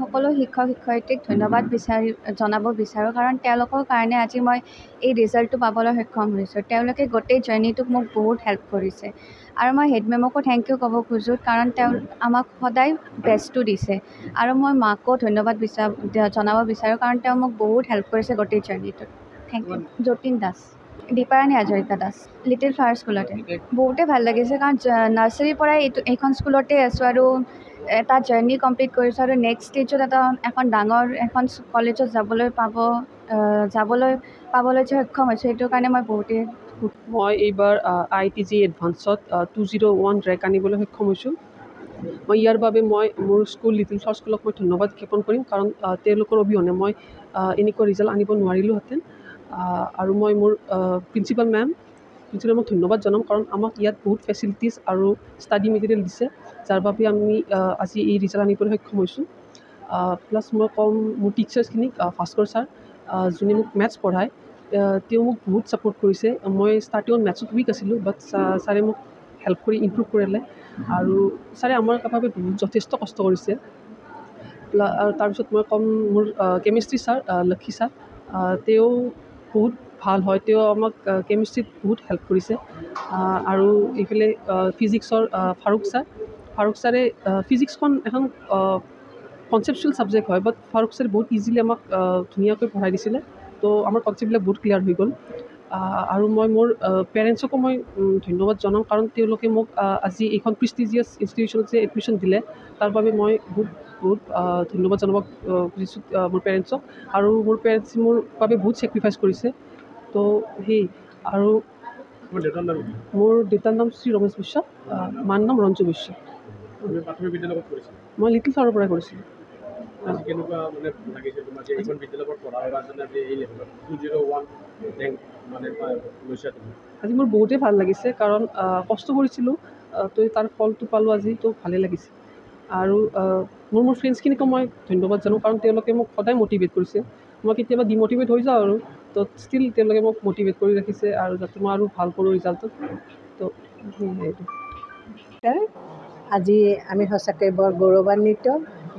সকলো শিক্ষক শিক্ষয়িত্ৰীক ধন্যবাদ জনাব বিচাৰোঁ কাৰণ তেওঁলোকৰ কাৰণে আজি মই এই ৰিজাল্টটো পাবলৈ সক্ষম হৈছোঁ। তেওঁলোকে গোটেই জাৰ্ণিটোক মোক বহুত হেল্প কৰিছে আৰু মই হেডমেমকো থেংক ইউ ক'ব খোজোঁ কাৰণ তেওঁ আমাক সদায় বেষ্টটো দিছে আৰু মই মাকো ধন্যবাদ জনাব বিচাৰোঁ কাৰণ তেওঁ মোক বহুত হেল্প কৰিছে গোটেই জাৰ্ণিটোত। Thank you. Jatin Das, Diparani Hazarika Das, little flower স্কুলতে। বহুতেই ভাল লাগিছে কাৰণ নাৰ্চাৰীৰ পৰাই এইখন স্কুলতে আছোঁ আৰু এটা জাৰ্ণি কমপ্লিট কৰিছোঁ আৰু নেক্সট ষ্টেজত এখন ডাঙৰ এখন কলেজত পাবলৈ যে সক্ষম হৈছোঁ সেইটো কাৰণে মই বহুতেই মই এইবাৰ IITG এডভান্সত 201 ৰেংক আনিবলৈ সক্ষম হৈছোঁ। মই ইয়াৰ বাবে মই মোৰ স্কুল লিটিল ফ্লাৱাৰ স্কুলক মই ধন্যবাদ জ্ঞাপন কৰিম কাৰণ তেওঁলোকৰ অবিহনে মই এনেকুৱা ৰিজাল্ট আনিব নোৱাৰিলোঁহেঁতেন। আৰু মই মোৰ প্ৰিন্সিপাল মেমক ধন্যবাদ জনাম কাৰণ আমাক ইয়াত বহুত ফেচিলিটিছ আৰু ষ্টাডি মেটেৰিয়েল দিছে যাৰ বাবে আমি আজি এই ৰিজাল্ট আনিবলৈ সক্ষম হৈছোঁ। প্লাছ মই ক'ম মোৰ টিচাৰ্ছখিনিক, ভাস্কৰ ছাৰ যোনে মোক মেথছ পঢ়ায় তেওঁ মোক বহুত ছাপোৰ্ট কৰিছে। মই ষ্টাৰ্টিঙত মেথছত উইক আছিলোঁ বাট ছাৰে মোক হেল্প কৰি ইমপ্ৰুভ কৰিলে আৰু ছাৰে আমাৰ বাবে যথেষ্ট কষ্ট কৰিছে। আৰু তাৰপিছত মই ক'ম মোৰ কেমেষ্ট্ৰি ছাৰ লক্ষী ছাৰ, তেওঁ বহুত ভাল হয়, তেওঁ আমাক কেমেষ্ট্ৰিত বহুত হেল্প কৰিছে। আৰু এইফালে ফিজিক্সৰ ফাৰুক ছাৰে ফিজিক্সখন এখন কনচেপচুৱেল ছাবজেক্ট হয় বাট ফাৰুক ছাৰে বহুত ইজিলি আমাক ধুনীয়াকৈ পঢ়াই দিছিলে, তো আমাৰ কনচেপ্টবিলাক বহুত ক্লিয়াৰ হৈ গ'ল। আৰু মই মোৰ পেৰেণ্টছকো মই ধন্যবাদ জনাম কাৰণ তেওঁলোকে মোক আজি এইখন প্ৰেষ্টিজিয়াছ ইনষ্টিটিউশ্যনত যে এডমিশ্যন দিলে তাৰ বাবে মই বহুত ধন্যবাদ জনাব খুজিছোঁ মোৰ পেৰেণ্টছক। আৰু মোৰ পেৰেণ্টছে মোৰ বাবে বহুত ছেক্ৰিফাইচ কৰিছে, তো সেই আৰু মোৰ দেউতাৰ নাম শ্ৰী ৰমেশ বিশ্বাস, মাৰ নাম ৰঞ্জু বিশ্বাস। মই লিটিল ফ্লাৱাৰৰ পৰাই কৰিছিলোঁ। আজি মোৰ বহুতেই ভাল লাগিছে কাৰণ কষ্ট কৰিছিলোঁ, তো তাৰ ফলটো পালোঁ আজি, তো ভালেই লাগিছে। আৰু মোৰ ফ্ৰেণ্ডছখিনিকো মই ধন্যবাদ জনাওঁ কাৰণ তেওঁলোকে মোক সদায় মটিভেট কৰিছে। মই কেতিয়াবা ডিমটিভেট হৈ যাওঁ আৰু তো ষ্টিল তেওঁলোকে মোক মটিভেট কৰি ৰাখিছে আৰু যাতে মই আৰু ভাল কৰোঁ ৰিজাল্টত। তো আজি আমি সঁচাকৈ বৰ গৌৰৱান্বিত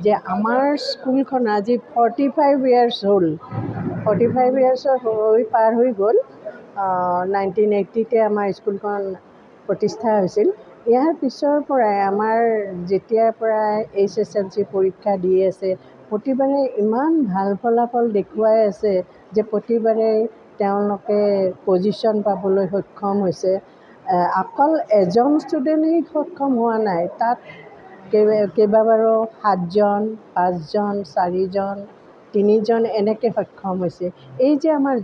যে আমাৰ স্কুলখন আজি 45 ইয়াৰ্ছ হ'ল। 45 ইয়াৰ্ছৰ পাৰ হৈ গ'ল। 1980তে আমাৰ স্কুলখন প্ৰতিষ্ঠা হৈছিল। ইয়াৰ পিছৰ পৰাই আমাৰ যেতিয়াৰ পৰা HSLC পৰীক্ষা দি আছে প্ৰতিবাৰে ইমান ভাল ফলাফল দেখুৱাই আছে যে প্ৰতিবাৰে তেওঁলোকে পজিশ্যন পাবলৈ সক্ষম হৈছে। অকল এজন ষ্টুডেণ্টেই সক্ষম হোৱা নাই, তাত কেইবাবাৰো 7জন, 5জন, 4জন, 3জন এনেকৈ সক্ষম হৈছে। এই যে আমাৰ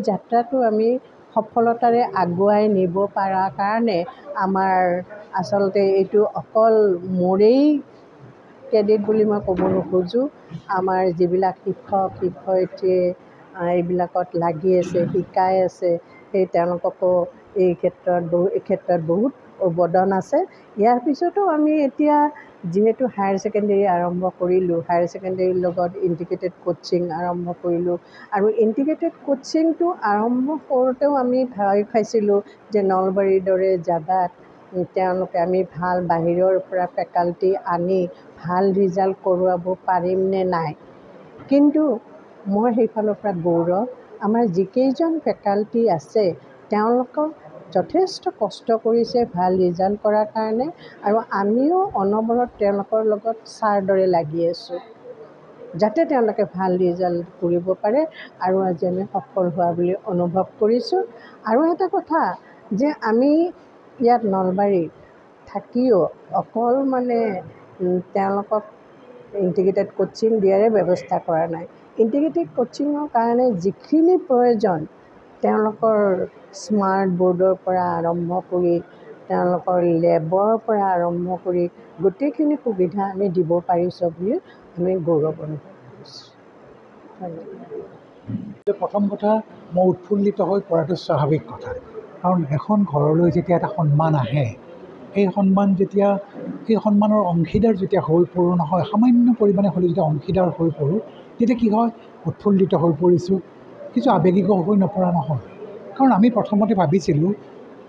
যাত্ৰাটো আমি সফলতাৰে আগুৱাই নিব পৰাৰ কাৰণে আমাৰ আচলতে এইটো অকল মোৰেই ক্ৰেডিট বুলি মই ক'ব নোখোজোঁ। আমাৰ যিবিলাক শিক্ষক শিক্ষয়িত্ৰীয়ে এইবিলাকত লাগি আছে, শিকাই আছে, সেই তেওঁলোককো এই ক্ষেত্ৰত বহুত অৱদান আছে। ইয়াৰ পিছতো আমি এতিয়া যিহেতু হায়াৰ ছেকেণ্ডেৰী আৰম্ভ কৰিলোঁ, হায়াৰ ছেকেণ্ডেৰীৰ লগত ইণ্টিগ্ৰেটেড কোচিং আৰম্ভ কৰিলোঁ আৰু ইণ্টিগ্ৰেটেড কোচিংটো আৰম্ভ কৰোঁতেও আমি ভয় খাইছিলোঁ যে নলবাৰীৰ দৰে জেগাত আমি ভাল বাহিৰৰ পৰা ফেকাল্টি আনি ভাল ৰিজাল্ট কৰোৱাব পাৰিম নে নাই। কিন্তু মই সেইফালৰ পৰা গৌৰৱ, আমাৰ যিকেইজন ফেকাল্টি আছে তেওঁলোকক যথেষ্ট কষ্ট কৰিছে ভাল ৰিজাল্ট কৰাৰ কাৰণে আৰু আমিও অনবৰত তেওঁলোকৰ লগত ছাৰ দৰে লাগি আছোঁ যাতে তেওঁলোকে ভাল ৰিজাল্ট কৰিব পাৰে আৰু আজি আমি সফল হোৱা বুলি অনুভৱ কৰিছোঁ। আৰু এটা কথা যে আমি ইয়াত নলবাৰীত থাকিও অকল তেওঁলোকক ইণ্টিগ্ৰেটেড কোচিং দিয়াৰে ব্যৱস্থা কৰা নাই। ইণ্টিগ্ৰেটেড কোচিঙৰ কাৰণে যিখিনি প্ৰয়োজন তেওঁলোকৰ স্মাৰ্ট বৰ্ডৰ পৰা আৰম্ভ কৰি তেওঁলোকৰ লেবৰ পৰা আৰম্ভ কৰি গোটেইখিনি সুবিধা আমি দিব পাৰিছোঁ বুলি আমি গৌৰৱ অনুভৱ কৰিছোঁ। প্ৰথম কথা, মই উৎফুল্লিত হৈ পৰাটো স্বাভাৱিক কথা, কাৰণ এখন ঘৰলৈ যেতিয়া এটা সন্মান আহে, সেই সন্মানৰ অংশীদাৰ যেতিয়া হৈ পৰোঁ নহয়, সামান্য পৰিমাণে হ'লেও যেতিয়া অংশীদাৰ হৈ পৰোঁ, তেতিয়া কি হয়, উৎফুল্লিত হৈ পৰিছোঁ, কিছু আৱেগিক হৈ নপৰা নহয়। কাৰণ আমি প্ৰথমতে ভাবিছিলোঁ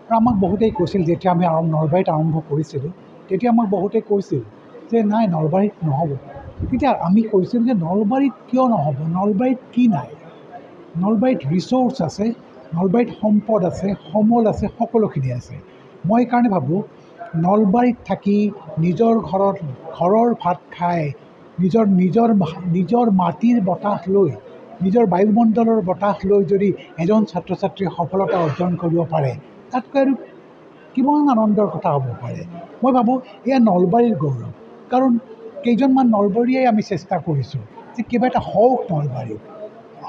আৰু আমাক বহুতেই কৈছিল, যেতিয়া আমি নলবাৰীত আৰম্ভ কৰিছিলোঁ তেতিয়া আমাক বহুতেই কৈছিল যে নাই নলবাৰীত নহ'ব, তেতিয়া আমি কৈছিলোঁ যে নলবাৰীত কিয় নহ'ব, নলবাৰীত কি নাই? নলবাৰীত ৰিচোৰ্চ আছে, নলবাৰীত সম্পদ আছে, সমল আছে, সকলোখিনি আছে। মই সেইকাৰণে ভাবোঁ নলবাৰীত থাকি নিজৰ ঘৰৰ ভাত খাই নিজৰ মাটিৰ বতাহ লৈ, নিজৰ বায়ুমণ্ডলৰ বতাহ লৈ যদি এজন ছাত্ৰ ছাত্ৰীয়ে সফলতা অৰ্জন কৰিব পাৰে, তাতকৈ আৰু কিমান আনন্দৰ কথা হ'ব পাৰে। মই ভাবোঁ এয়া নলবাৰীৰ গৌৰৱ। কাৰণ কেইজনমান নলবাৰীয়ে আমি চেষ্টা কৰিছোঁ যে কিবা এটা হওক নলবাৰীত।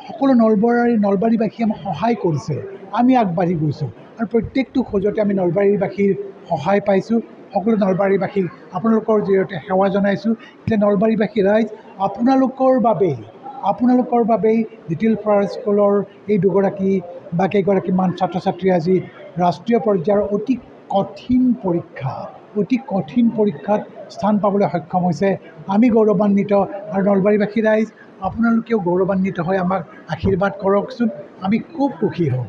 সকলো নলবাৰীবাসীয়ে আমাক সহায় কৰিছে, আমি আগবাঢ়ি গৈছোঁ আৰু প্ৰত্যেকটো খোজতে আমি নলবাৰীবাসীৰ সহায় পাইছোঁ। সকলো নলবাৰীবাসীক আপোনালোকৰ জৰিয়তে সেৱা জনাইছোঁ যে নলবাৰীবাসী ৰাইজ, আপোনালোকৰ বাবেই লিটিল ফ্লাৱাৰ স্কুলৰ এই দুগৰাকী বা কেইগৰাকীমান ছাত্ৰ ছাত্ৰীয়ে আজি ৰাষ্ট্ৰীয় পৰ্যায়ৰ অতি কঠিন পৰীক্ষাত স্থান পাবলৈ সক্ষম হৈছে। আমি গৌৰৱান্বিত আৰু নলবাৰীবাসী ৰাইজ আপোনালোকেও গৌৰৱান্বিত হৈ আমাক আশীৰ্বাদ কৰকচোন, আমি খুব সুখী হ'ম।